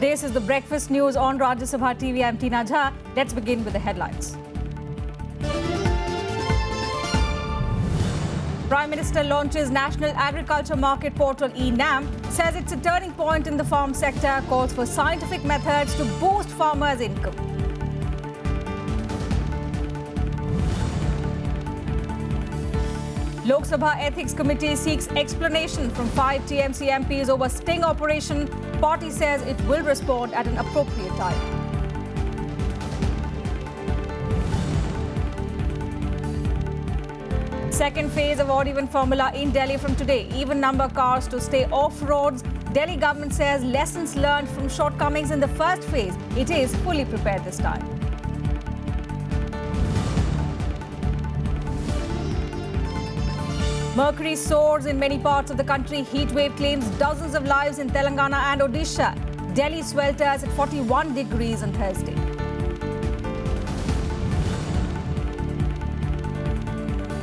This is the breakfast news on Rajya Sabha TV. I'm Tina Jha. Let's begin with the headlines. Prime Minister launches National Agriculture Market Portal eNAM, says it's a turning point in the farm sector, calls for scientific methods to boost farmers' income. Lok Sabha Ethics Committee seeks explanation from 5 TMC MPs over sting operation. Party says it will respond at an appropriate time. Second phase of odd-even formula in Delhi from today. Even number cars to stay off roads. Delhi government says lessons learned from shortcomings in the first phase. It is fully prepared this time. Mercury soars in many parts of the country. Heatwave claims dozens of lives in Telangana and Odisha. Delhi swelters at 41 degrees on Thursday.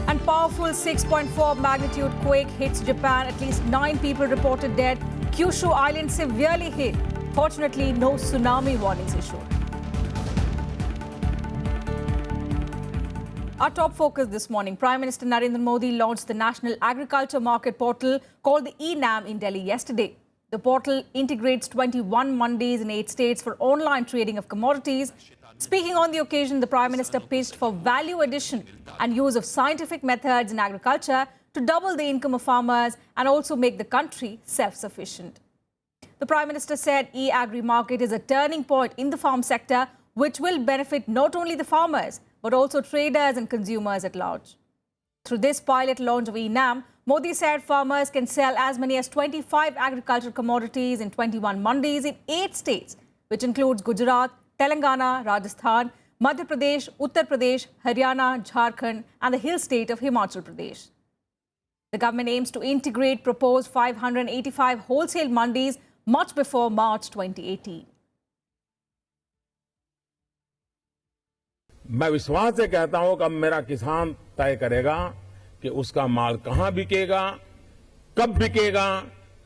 And powerful 6.4 magnitude quake hits Japan. At least 9 people reported dead. Kyushu Island severely hit. Fortunately, no tsunami warnings issued. Our top focus this morning. Prime Minister Narendra Modi launched the National Agriculture Market Portal called the eNAM in Delhi yesterday. The portal integrates 21 mandis in 8 states for online trading of commodities. Speaking on the occasion, the Prime Minister pitched for value addition and use of scientific methods in agriculture to double the income of farmers and also make the country self-sufficient. The Prime Minister said e-agri market is a turning point in the farm sector which will benefit not only the farmers but also traders and consumers at large. Through this pilot launch of eNAM, Modi said farmers can sell as many as 25 agricultural commodities in 21 mandis in 8 states, which includes Gujarat, Telangana, Rajasthan, Madhya Pradesh, Uttar Pradesh, Haryana, Jharkhand and the hill state of Himachal Pradesh. The government aims to integrate proposed 585 wholesale mandis much before March 2018. मैं विश्वास से कहता हूं कि अब मेरा किसान तय करेगा कि उसका माल कहां बिकेगा, कब बिकेगा,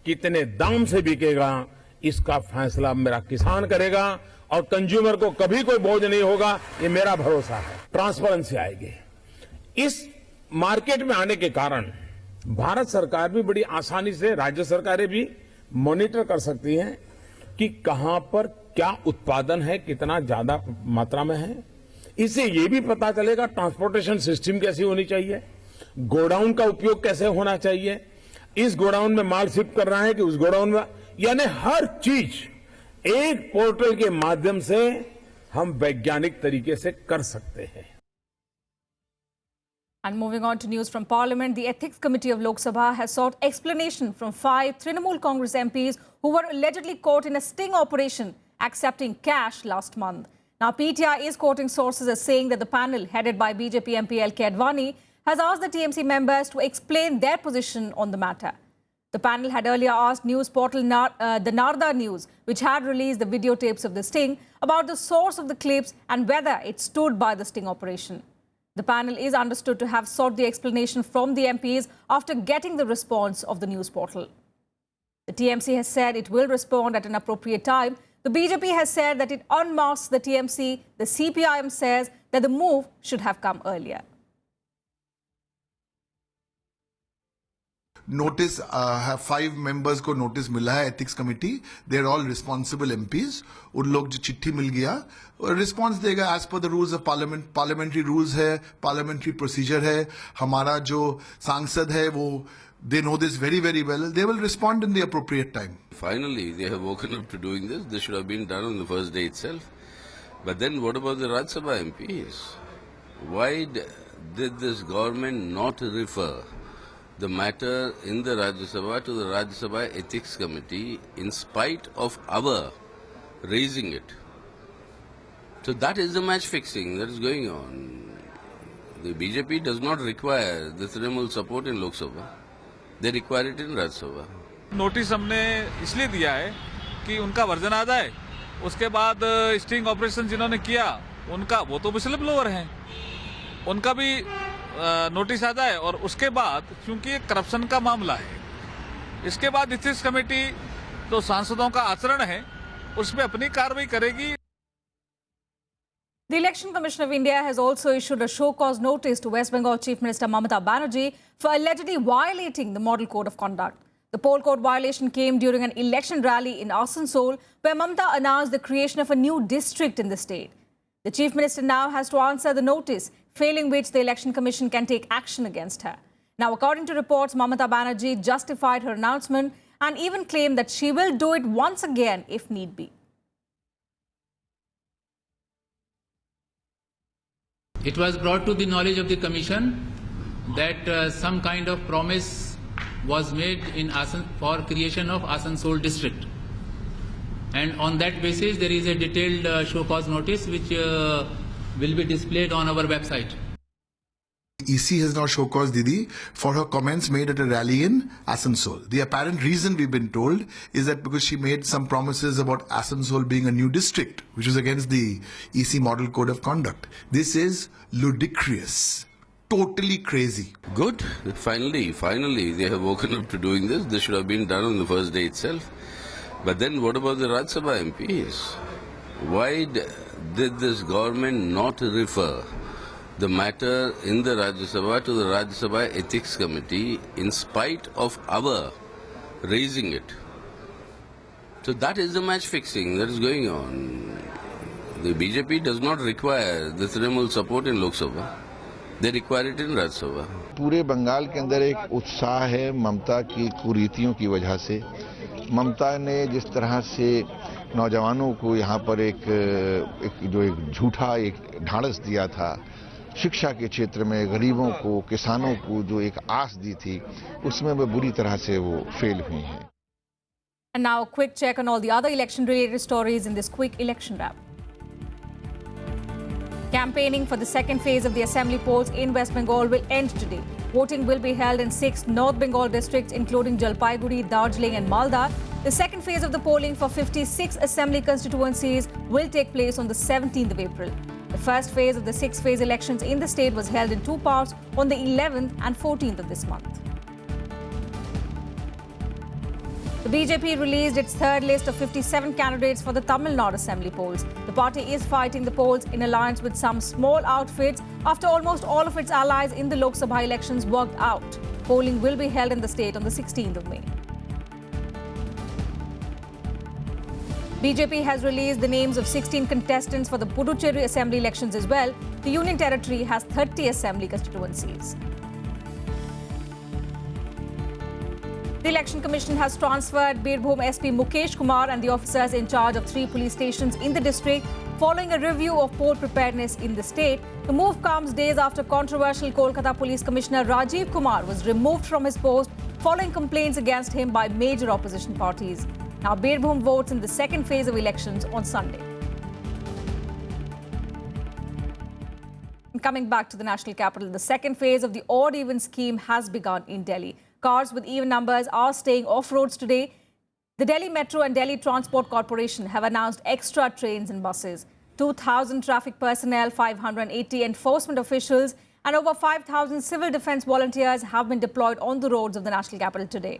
कितने दाम से बिकेगा, इसका फैसला मेरा किसान करेगा और कंज्यूमर को कभी कोई बोझ नहीं होगा, ये मेरा भरोसा है। ट्रांसपेरेंसी आएगी। इस मार्केट में आने के कारण भारत सरकार भी बड़ी आसानी से, राज्य सरकारें भी मॉनिटर कर सकती हैं कि कहां पर क्या उत्पादन है, कितना ज्यादा मात्रा में है। इससे ये भी पता चलेगा ट्रांसपोर्टेशन सिस्टम कैसी होनी चाहिए, गोडाउन का उपयोग कैसे होना चाहिए, इस गोडाउन में माल शिफ्ट कर रहा है कि उस गोडाउन में, यानी हर चीज एक पोर्टल के माध्यम से हम वैज्ञानिक तरीके से कर सकते हैं. And moving on to news from Parliament, the Ethics Committee of Lok Sabha has sought explanation from 5 Trinamool Congress MPs who were allegedly caught in a sting operation accepting cash last month. Now, PTI is quoting sources as saying that the panel, headed by BJP MP L.K. Advani, has asked the TMC members to explain their position on the matter. The panel had earlier asked news portal the Narda News, which had released the videotapes of the sting, about the source of the clips and whether it stood by the sting operation. The panel is understood to have sought the explanation from the MPs after getting the response of the news portal. The TMC has said it will respond at an appropriate time. The BJP has said that it unmasks the TMC. The CPIM says that the move should have come earlier. Notice, have 5 members को notice मिला है ethics committee. They're all responsible MPs. उन लोग जो चिट्ठी मिल गया, response देगा as per the rules of parliament. Parliamentary rules है, parliamentary procedure है. हमारा जो सांसद है वो they know this very, very well. They will respond in the appropriate time. Finally, they have woken up to doing this. This should have been done on the first day itself. But then what about the Rajya Sabha MPs? Why did this government not refer the matter in the Rajya Sabha to the Rajya Sabha Ethics Committee in spite of our raising it? So that is the match fixing that is going on. The BJP does not require the Trinamool support in Lok Sabha. They require it in Rajya Sabha. Notice हमने इसलिए दिया है कि उनका version आ जाए, उसके बाद sting operation जिन्होंने किया उनका, वो तो विस्ल ब्लोअर हैं, उनका भी नोटिस आ जाए और उसके बाद, क्योंकि ये करप्शन का मामला है, इसके बाद एथिक्स कमेटी तो सांसदों का आचरण है उस पर अपनी कार्रवाई करेगी। The Election Commission of India has also issued a show-cause notice to West Bengal Chief Minister Mamata Banerjee for allegedly violating the Model Code of Conduct. The poll code violation came during an election rally in Asansol, where Mamata announced the creation of a new district in the state. The Chief Minister now has to answer the notice, failing which the Election Commission can take action against her. Now, according to reports, Mamata Banerjee justified her announcement and even claimed that she will do it once again if need be. It was brought to the knowledge of the Commission that some kind of promise was made for creation of Asansol district. And on that basis, there is a detailed show cause notice which will be displayed on our website. EC has now show cause Didi for her comments made at a rally in Asansol. The apparent reason we've been told is that because she made some promises about Asansol being a new district, which is against the EC Model Code of Conduct. This is ludicrous, totally crazy. Good. Finally, they have woken up to doing this. This should have been done on the first day itself. But then what about the Rajya Sabha MPs? Why did this government not refer the matter in the Rajya Sabha to the Rajya Sabha Ethics Committee in spite of our raising it? So that is the match fixing that is going on. The BJP does not require the Trinamool support in Lok Sabha. They require it in Rajya Sabha. पूरे बंगाल के अंदर एक उत्साह है ममता की कुरीतियों की वजह से। ममता ने जिस तरह से नौजवानों को यहाँ पर एक झूठा एक ढांढस दिया था, शिक्षा के क्षेत्र में गरीबों को, किसानों को जो एक आस दी थी, उसमें वो बुरी तरह से वो फेल हुई हैं। And now a quick check on all the other election-related stories in this quick election wrap. Campaigning for the second phase of the assembly polls in West Bengal will end today. Voting will be held in 6 North Bengal districts, including Jalpaiguri, Darjeeling and Malda. The second phase of the polling for 56 assembly constituencies will take place on the 17th of April. The first phase of the 6-phase elections in the state was held in 2 parts on the 11th and 14th of this month. The BJP released its third list of 57 candidates for the Tamil Nadu assembly polls. The party is fighting the polls in alliance with some small outfits after almost all of its allies in the Lok Sabha elections worked out. Polling will be held in the state on the 16th of May. BJP has released the names of 16 contestants for the Puducherry assembly elections as well. The Union Territory has 30 assembly constituencies. The Election Commission has transferred Birbhum SP Mukesh Kumar and the officers in charge of 3 police stations in the district following a review of poll preparedness in the state. The move comes days after controversial Kolkata Police Commissioner Rajiv Kumar was removed from his post following complaints against him by major opposition parties. Now, Birbhum votes in the second phase of elections on Sunday. And coming back to the national capital, the second phase of the odd-even scheme has begun in Delhi. Cars with even numbers are staying off roads today. The Delhi Metro and Delhi Transport Corporation have announced extra trains and buses. 2,000 traffic personnel, 580 enforcement officials, and over 5,000 civil defense volunteers have been deployed on the roads of the national capital today.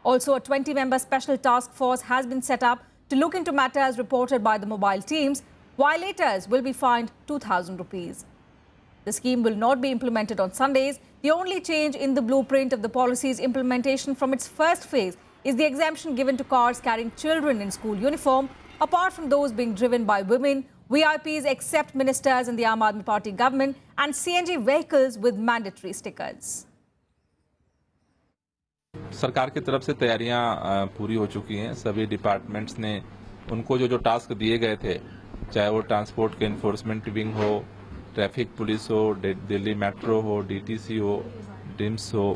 Also, a 20-member special task force has been set up to look into matters reported by the mobile teams. Violators will be fined 2,000 rupees. The scheme will not be implemented on Sundays. The only change in the blueprint of the policy's implementation from its first phase is the exemption given to cars carrying children in school uniform, apart from those being driven by women, VIPs except ministers in the Aam Aadmi Party government, and CNG vehicles with mandatory stickers. सरकार की तरफ से तैयारियां पूरी हो चुकी हैं। सभी डिपार्टमेंट्स ने उनको जो टास्क दिए गए थे, चाहे वो ट्रांसपोर्ट के इन्फोर्समेंट विंग हो, ट्रैफिक पुलिस हो, दिल्ली मेट्रो हो, डीटीसी हो, डिम्स हो,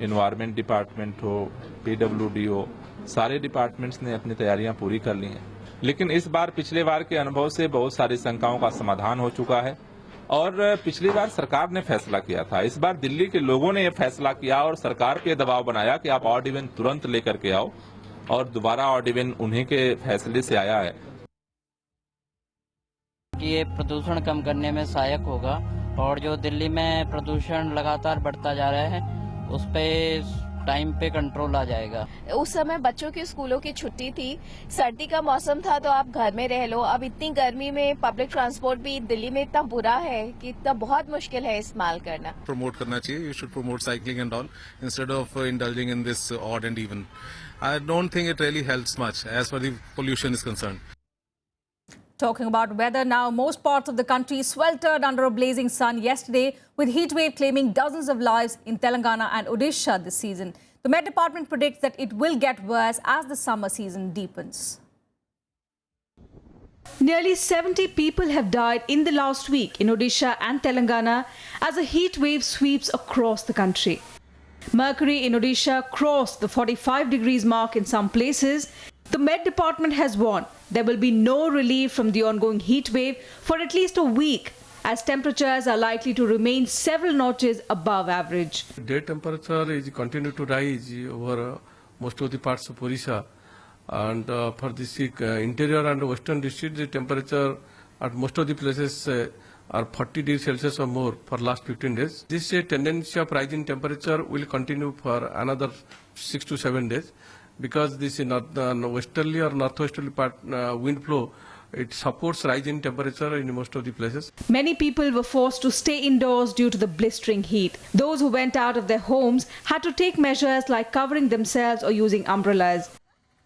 एनवायरनमेंट डिपार्टमेंट हो, पीडब्ल्यूडी हो, सारे डिपार्टमेंट्स ने अपनी तैयारियां पूरी कर ली हैं। लेकिन इस बार पिछले बार के अनुभव से बहुत सारी शंकाओं का समाधान हो चुका है और पिछली बार सरकार ने फैसला किया था। इस बार दिल्ली के लोगों ने यह फैसला किया और सरकार पे दबाव बनाया कि आप ऑड इवन तुरंत लेकर के आओ और दोबारा ऑड इवन उन्हीं के फैसले से आया है कि ये प्रदूषण कम करने में सहायक होगा और जो दिल्ली में प्रदूषण लगातार बढ़ता जा रहा है उस पे टाइम पे कंट्रोल आ जाएगा। उस समय बच्चों की स्कूलों की छुट्टी थी, सर्दी का मौसम था, तो आप घर में रह लो। अब इतनी गर्मी में पब्लिक ट्रांसपोर्ट भी दिल्ली में इतना बुरा है कि इतना बहुत मुश्किल है इस्तेमाल करना। प्रमोट करना चाहिए, you should promote cycling and all instead of indulging in this odd and even. I don't think it really helps much as far the pollution is concerned. Talking about weather now, most parts of the country sweltered under a blazing sun yesterday, with heat wave claiming dozens of lives in Telangana and Odisha this season. The Met Department predicts that it will get worse as the summer season deepens. Nearly 70 people have died in the last week in Odisha and Telangana as a heat wave sweeps across the country. Mercury in Odisha crossed the 45 degrees mark in some places. The Met Department has warned there will be no relief from the ongoing heat wave for at least a week, as temperatures are likely to remain several notches above average. Day temperature is continue to rise over most of the parts of Odisha, and for this interior and western district, the temperature at most of the places are 40 degrees Celsius or more for last 15 days. This tendency of rising temperature will continue for another 6 to 7 days. Because this is not westerly or northwesterly part wind flow, it supports rising temperature in most of the places. Many people were forced to stay indoors due to the blistering heat. Those who went out of their homes had to take measures like covering themselves or using umbrellas.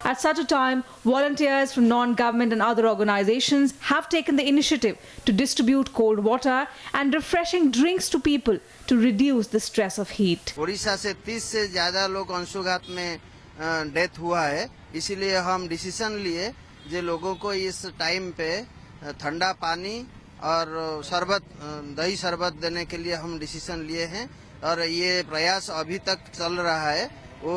At such a time, volunteers from non-government and other organizations have taken the initiative to distribute cold water and refreshing drinks to people to reduce the stress of heat. Odisha से 30 से ज्यादा लोग अंशुघात में death हुआ है, इसीलिए हम decision लिए जो लोगों को इस टाइम पे ठंडा पानी और शरबत, दही शरबत देने के लिए हम डिसीजन लिए हैं, और ये प्रयास अभी तक चल रहा है, वो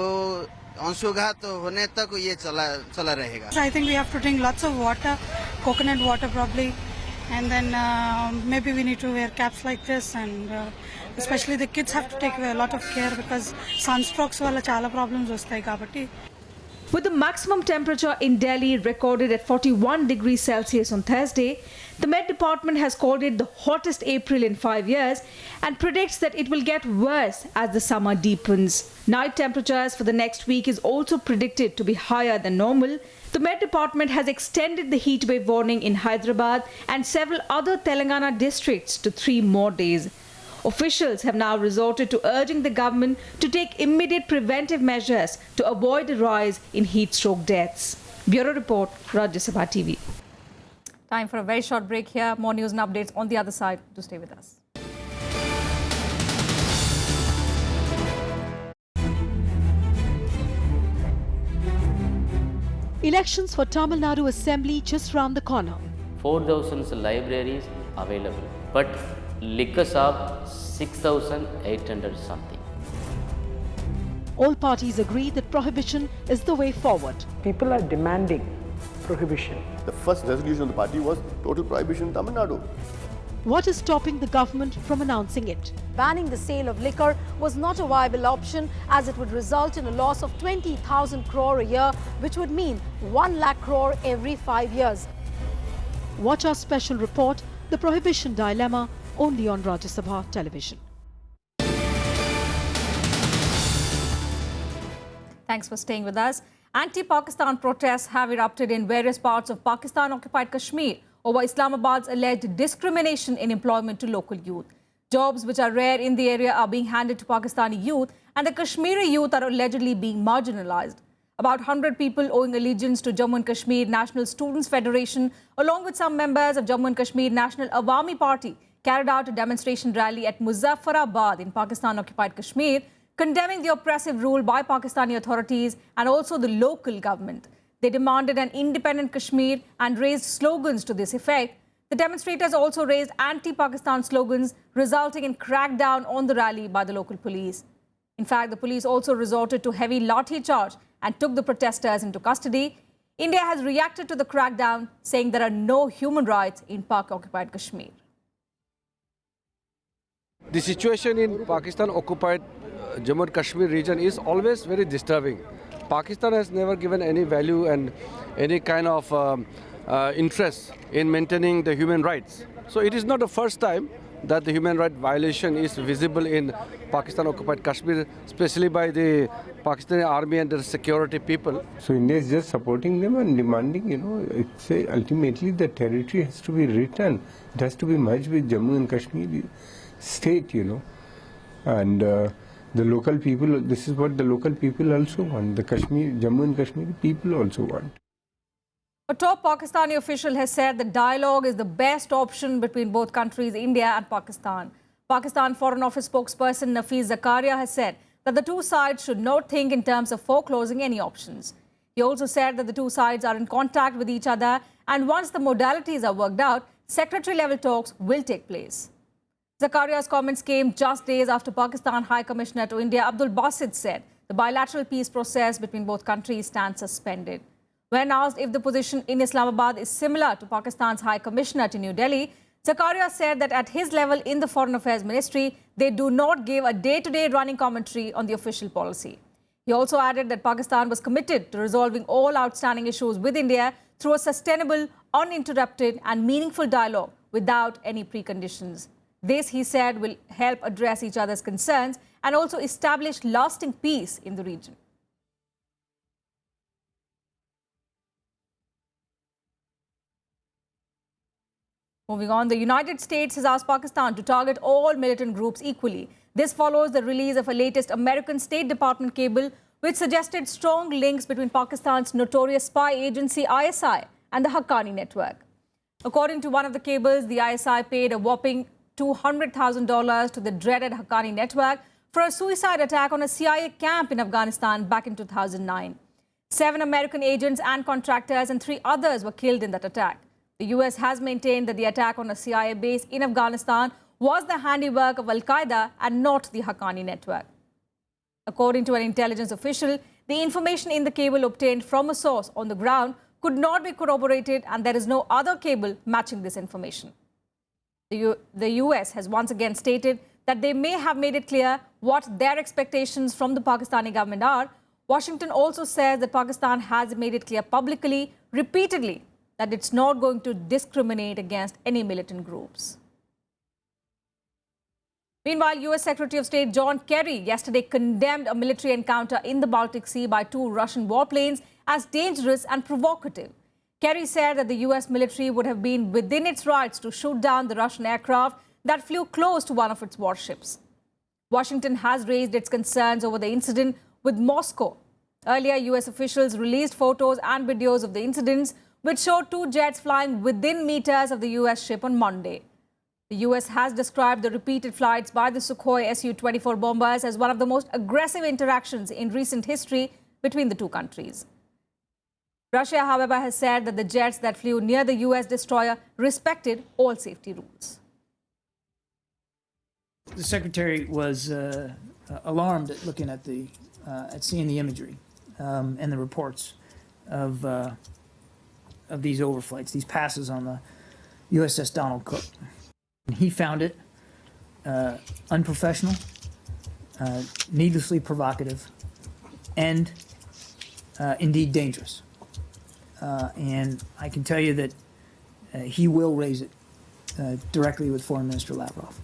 अंशुघात होने तक ये चला रहेगा. I think we have to drink lots of water, coconut water probably, and then maybe we need to wear caps like this, and especially the kids have to take a lot of care because sunstrokes wala chala problems vastayi kabatti. With the maximum temperature in Delhi recorded at 41 degrees Celsius on Thursday, the Met Department has called it the hottest April in 5 years and predicts that it will get worse as the summer deepens. Night temperatures for the next week is also predicted to be higher than normal. The Met Department has extended the heat wave warning in Hyderabad and several other Telangana districts to 3 more days. Officials have now resorted to urging the government to take immediate preventive measures to avoid a rise in heat stroke deaths. Bureau Report, Rajya Sabha TV. Time for a very short break here. More news and updates on the other side. Do stay with us. Elections for Tamil Nadu Assembly just round the corner. 4,000 libraries available, but liquor shop 6,800 something. All parties agree that prohibition is the way forward. People are demanding prohibition. The first resolution of the party was total prohibition in Tamil Nadu. What is stopping the government from announcing it? Banning the sale of liquor was not a viable option, as it would result in a loss of 20,000 crore a year, which would mean 1 lakh crore every 5 years. Watch our special report, The Prohibition Dilemma, only on Rajya Sabha television. Thanks for staying with us. Anti-Pakistan protests have erupted in various parts of Pakistan-occupied Kashmir over Islamabad's alleged discrimination in employment to local youth. Jobs which are rare in the area are being handed to Pakistani youth, and the Kashmiri youth are allegedly being marginalized. About 100 people owing allegiance to Jammu and Kashmir National Students Federation, along with some members of Jammu and Kashmir National Awami Party, carried out a demonstration rally at Muzaffarabad in Pakistan-occupied Kashmir, condemning the oppressive rule by Pakistani authorities and also the local government. They demanded an independent Kashmir and raised slogans to this effect. The demonstrators also raised anti-Pakistan slogans, resulting in crackdown on the rally by the local police. In fact, the police also resorted to heavy lathi charge and took the protesters into custody. India has reacted to the crackdown, saying there are no human rights in Pak-occupied Kashmir. The situation in Pakistan-occupied Jammu and Kashmir region is always very disturbing. Pakistan has never given any value and any kind of interest in maintaining the human rights. So it is not the first time that the human right violation is visible in Pakistan occupied Kashmir, especially by the Pakistani army and the security people. So India is just supporting them and demanding, it's ultimately the territory has to be returned. It has to be merged with Jammu and Kashmir state, and the local people, this is what the local people also want. The Jammu and Kashmir people also want. A top Pakistani official has said that dialogue is the best option between both countries, India and Pakistan. Pakistan Foreign Office spokesperson Nafeez Zakaria has said that the two sides should not think in terms of foreclosing any options. He also said that the two sides are in contact with each other, and once the modalities are worked out, secretary-level talks will take place. Zakaria's comments came just days after Pakistan High Commissioner to India Abdul Basit said the bilateral peace process between both countries stands suspended. When asked if the position in Islamabad is similar to Pakistan's High Commissioner to New Delhi, Zakaria said that at his level in the Foreign Affairs Ministry, they do not give a day-to-day running commentary on the official policy. He also added that Pakistan was committed to resolving all outstanding issues with India through a sustainable, uninterrupted and meaningful dialogue without any preconditions. This, he said, will help address each other's concerns and also establish lasting peace in the region. Moving on, the United States has asked Pakistan to target all militant groups equally. This follows the release of a latest American State Department cable which suggested strong links between Pakistan's notorious spy agency ISI and the Haqqani network. According to one of the cables, the ISI paid a whopping $200,000 to the dreaded Haqqani network for a suicide attack on a CIA camp in Afghanistan back in 2009. 7 American agents and contractors and 3 others were killed in that attack. The US has maintained that the attack on a CIA base in Afghanistan was the handiwork of Al-Qaeda and not the Haqqani network. According to an intelligence official, the information in the cable obtained from a source on the ground could not be corroborated, and there is no other cable matching this information. The US has once again stated that they may have made it clear what their expectations from the Pakistani government are. Washington also says that Pakistan has made it clear publicly, repeatedly, that it's not going to discriminate against any militant groups. Meanwhile, US Secretary of State John Kerry yesterday condemned a military encounter in the Baltic Sea by 2 Russian warplanes as dangerous and provocative. Kerry said that the US military would have been within its rights to shoot down the Russian aircraft that flew close to one of its warships. Washington has raised its concerns over the incident with Moscow. Earlier, US officials released photos and videos of the incidents, which showed 2 jets flying within meters of the US ship on Monday. The US has described the repeated flights by the Sukhoi Su-24 bombers as one of the most aggressive interactions in recent history between the two countries. Russia, however, has said that the jets that flew near the US destroyer respected all safety rules. The Secretary was alarmed at looking at seeing the imagery and the reports of these overflights, these passes on the USS Donald Cook. He found it unprofessional, needlessly provocative, and indeed dangerous. And I can tell you that he will raise it directly with Foreign Minister Lavrov.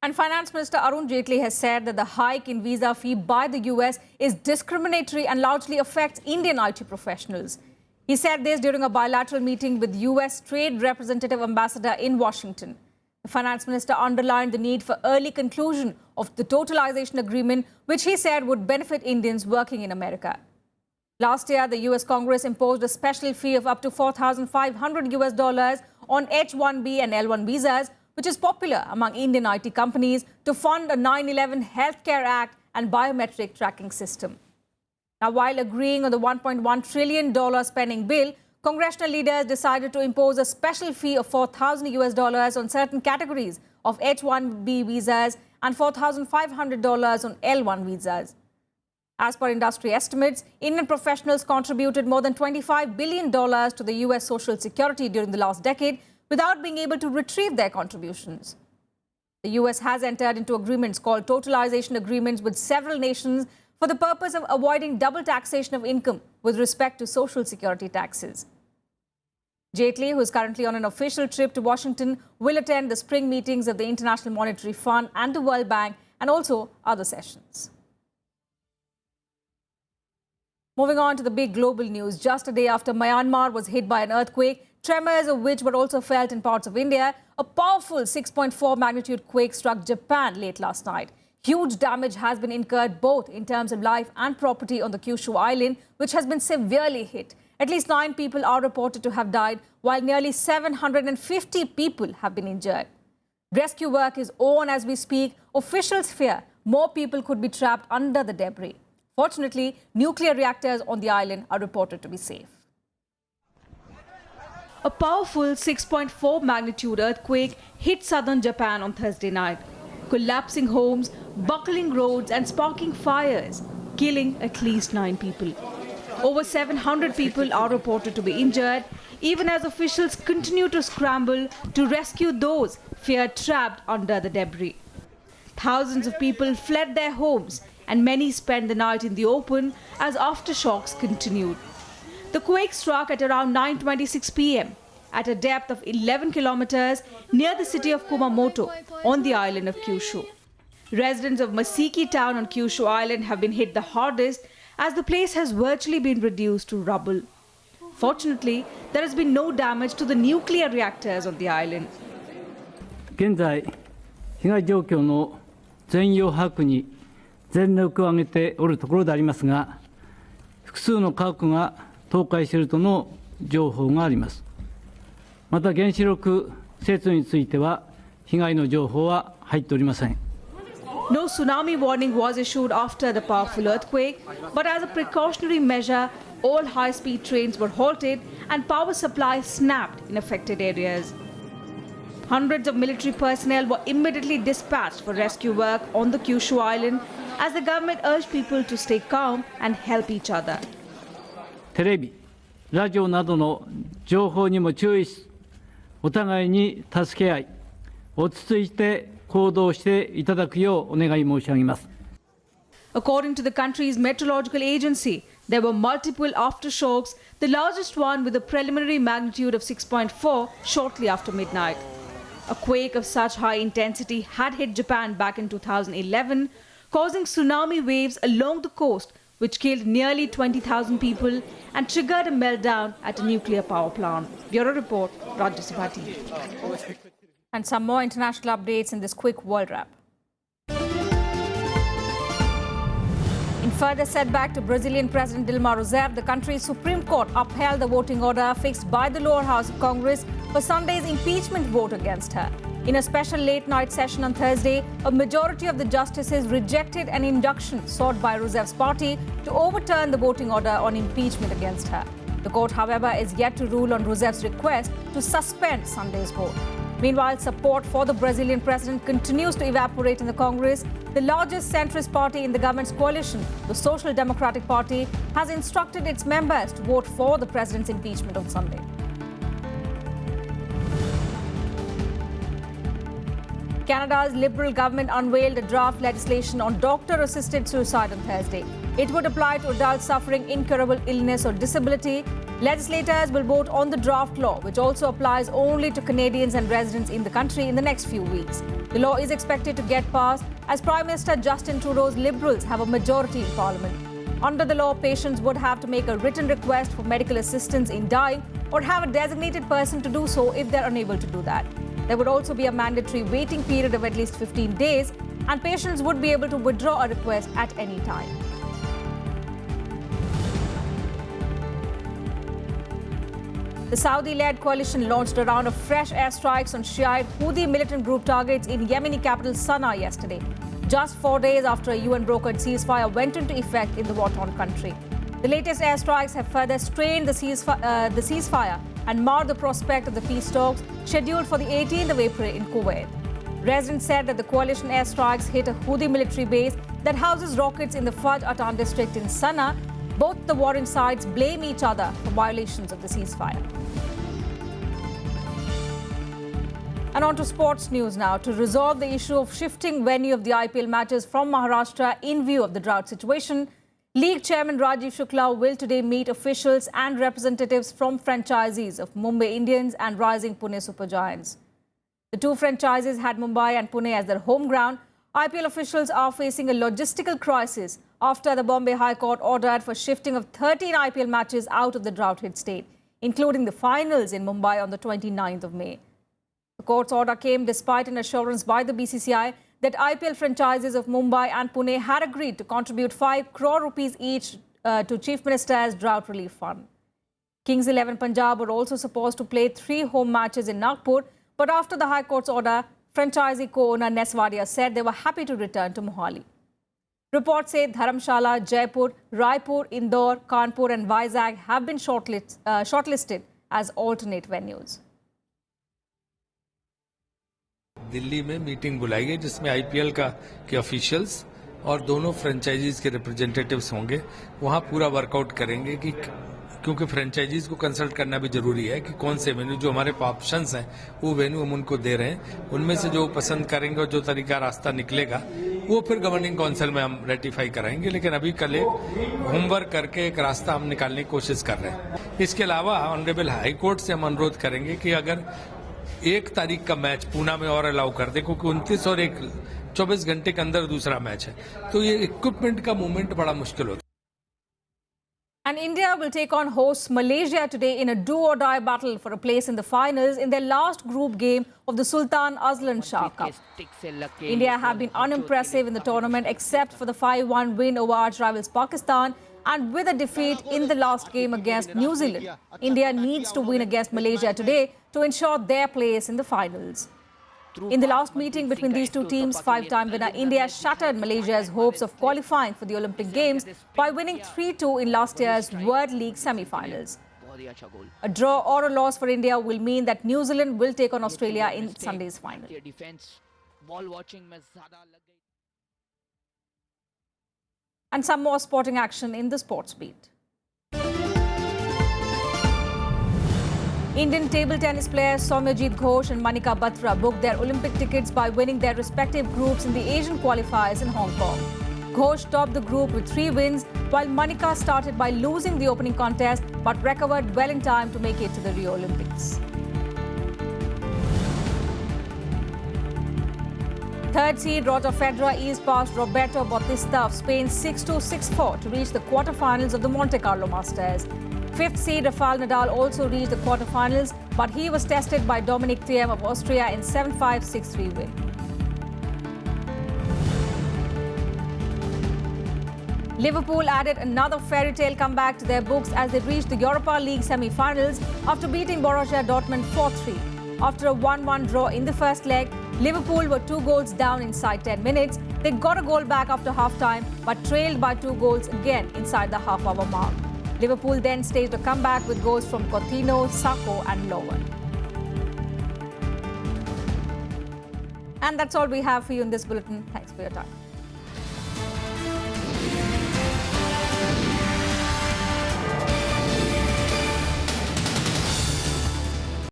And Finance Minister Arun Jaitley has said that the hike in visa fee by the US is discriminatory and largely affects Indian IT professionals. He said this during a bilateral meeting with US Trade Representative Ambassador in Washington. The Finance Minister underlined the need for early conclusion of the totalization agreement, which he said would benefit Indians working in America. Last year, the US Congress imposed a special fee of up to $4,500 on H-1B and L-1 visas, which is popular among Indian IT companies, to fund a 9/11 Healthcare Act and biometric tracking system. Now, while agreeing on the $1.1 trillion spending bill, congressional leaders decided to impose a special fee of $4,000 on certain categories of H-1B visas and $4,500 on L-1 visas. As per industry estimates, Indian professionals contributed more than $25 billion to the US Social Security during the last decade without being able to retrieve their contributions. The US has entered into agreements called totalization agreements with several nations for the purpose of avoiding double taxation of income with respect to Social Security taxes. Jaitley, who is currently on an official trip to Washington, will attend the spring meetings of the International Monetary Fund and the World Bank, and also other sessions. Moving on to the big global news. Just a day after Myanmar was hit by an earthquake, tremors of which were also felt in parts of India, a powerful 6.4 magnitude quake struck Japan late last night. Huge damage has been incurred both in terms of life and property on the Kyushu island, which has been severely hit. At least 9 people are reported to have died, while nearly 750 people have been injured. Rescue work is on as we speak. Officials fear more people could be trapped under the debris. Fortunately, nuclear reactors on the island are reported to be safe. A powerful 6.4 magnitude earthquake hit southern Japan on Thursday night, collapsing homes, buckling roads and sparking fires, killing at least 9 people. Over 700 people are reported to be injured, even as officials continue to scramble to rescue those feared trapped under the debris. Thousands of people fled their homes and many spent the night in the open as aftershocks continued. The quake struck at around 9:26 p.m. at a depth of 11 kilometers near the city of Kumamoto on the island of Kyushu. Residents of Masiki town on Kyushu island have been hit the hardest, as the place has virtually been reduced to rubble. Fortunately, there has been no damage to the nuclear reactors on the island. 現在、被害状況の全容把握に全力を挙げておるところでありますが、複数の家屋が倒壊しているとの情報があります。また原子力施設については被害の情報は入っておりません。No tsunami warning was issued after the powerful earthquake, but as a precautionary measure, all high-speed trains were halted and power supply snapped in affected areas. Hundreds of military personnel were immediately dispatched for rescue work on the Kyushu island, as the government urged people to stay calm and help each other. テレビ、ラジオなどの情報にも注意し、お互いに助け合い、落ち着いて行動していただくようお願い申し上げます。According to the country's meteorological agency, there were multiple aftershocks, the largest one with a preliminary magnitude of 6.4 shortly after midnight. A quake of such high intensity had hit Japan back in 2011, causing tsunami waves along the coast, which killed nearly 20,000 people and triggered a meltdown at a nuclear power plant. Bureau Report, Rajya Sabha TV. And some more international updates in this quick world wrap. In further setback to Brazilian President Dilma Rousseff, the country's Supreme Court upheld the voting order fixed by the lower house of Congress for Sunday's impeachment vote against her. In a special late-night session on Thursday, a majority of the justices rejected an induction sought by Rousseff's party to overturn the voting order on impeachment against her. The court, however, is yet to rule on Rousseff's request to suspend Sunday's vote. Meanwhile, support for the Brazilian president continues to evaporate in the Congress. The largest centrist party in the government's coalition, the Social Democratic Party, has instructed its members to vote for the president's impeachment on Sunday. Canada's Liberal government unveiled a draft legislation on doctor-assisted suicide on Thursday. It would apply to adults suffering incurable illness or disability. Legislators will vote on the draft law, which also applies only to Canadians and residents in the country in the next few weeks. The law is expected to get passed as Prime Minister Justin Trudeau's Liberals have a majority in Parliament. Under the law, patients would have to make a written request for medical assistance in dying or have a designated person to do so if they're unable to do that. There would also be a mandatory waiting period of at least 15 days, and patients would be able to withdraw a request at any time. The Saudi-led coalition launched a round of fresh airstrikes on Shiite Houthi militant group targets in Yemeni capital Sana'a yesterday, just 4 days after a UN-brokered ceasefire went into effect in the war-torn country. The latest airstrikes have further strained the ceasefire and marred the prospect of the peace talks scheduled for the 18th of April in Kuwait. Residents said that the coalition airstrikes hit a Houthi military base that houses rockets in the Faj Atan district in Sana'a. Both the warring sides blame each other for violations of the ceasefire. And on to sports news now. To resolve the issue of shifting venue of the IPL matches from Maharashtra in view of the drought situation, League Chairman Rajiv Shukla will today meet officials and representatives from franchisees of Mumbai Indians and rising Pune Super Giants. The two franchises had Mumbai and Pune as their home ground. IPL officials are facing a logistical crisis after the Bombay High Court ordered for shifting of 13 IPL matches out of the drought-hit state, including the finals in Mumbai on the 29th of May. The court's order came despite an assurance by the BCCI that IPL franchises of Mumbai and Pune had agreed to contribute 5 crore rupees each to Chief Minister's drought relief fund. Kings 11 Punjab were also supposed to play 3 home matches in Nagpur, but after the High Court's order, franchisee co-owner Neswadia said they were happy to return to Mohali. Reports say Dharamshala, Jaipur, Raipur, Indore, Kanpur and Vizag have been shortlisted as alternate venues. Delhi में meeting बुलाई गई जिसमें IPL के officials और दोनों franchises के representatives होंगे। वहां पूरा वर्कआउट करेंगे कि क्योंकि फ्रेंचाइजीज को कंसल्ट करना भी जरूरी है कि कौन से वेन्यू जो हमारे ऑप्शंस हैं वो वेन्यू हम उनको दे रहे हैं, उनमें से जो पसंद करेंगे और जो तरीका रास्ता निकलेगा वो फिर गवर्निंग काउंसिल में हम रेटिफाई कराएंगे। लेकिन अभी कल एक होमवर्क करके एक रास्ता हम निकालने की कोशिश कर रहे हैं। इसके अलावा ऑनरेबल हाई कोर्ट से हम अनुरोध करेंगे कि अगर 1 तारीख का मैच पूना में और अलाउ कर दे, क्योंकि 29 और 24 घंटे के अंदर दूसरा मैच है, तो ये इक्विपमेंट का मूवमेंट बड़ा मुश्किल होता है। And India will take on hosts Malaysia today in a do-or-die battle for a place in the finals in their last group game of the Sultan Azlan Shah Cup. India have been unimpressive in the tournament except for the 5-1 win over arch rivals Pakistan, and with a defeat in the last game against New Zealand. India needs to win against Malaysia today to ensure their place in the finals. In the last meeting between these two teams, 5-time winner India shattered Malaysia's hopes of qualifying for the Olympic Games by winning 3-2 in last year's World League semi-finals. A draw or a loss for India will mean that New Zealand will take on Australia in Sunday's final. And some more sporting action in the sports beat. Indian table tennis players Soumyajit Ghosh and Manika Batra booked their Olympic tickets by winning their respective groups in the Asian qualifiers in Hong Kong. Ghosh topped the group with 3 wins, while Manika started by losing the opening contest but recovered well in time to make it to the Rio Olympics. Third seed Roger Federer eased past Roberto Bautista of Spain 6-2, 6-4 to reach the quarterfinals of the Monte Carlo Masters. Fifth seed Rafael Nadal also reached the quarterfinals, but he was tested by Dominic Thiem of Austria in 7-5, 6-3 win. Liverpool added another fairy tale comeback to their books as they reached the Europa League semi-finals after beating Borussia Dortmund 4-3. After a 1-1 draw in the first leg, Liverpool were 2 goals down inside 10 minutes. They got a goal back after half-time, but trailed by 2 goals again inside the half-hour mark. Liverpool then staged a comeback with goals from Coutinho, Sakho and Lowen. And that's all we have for you in this bulletin. Thanks for your time.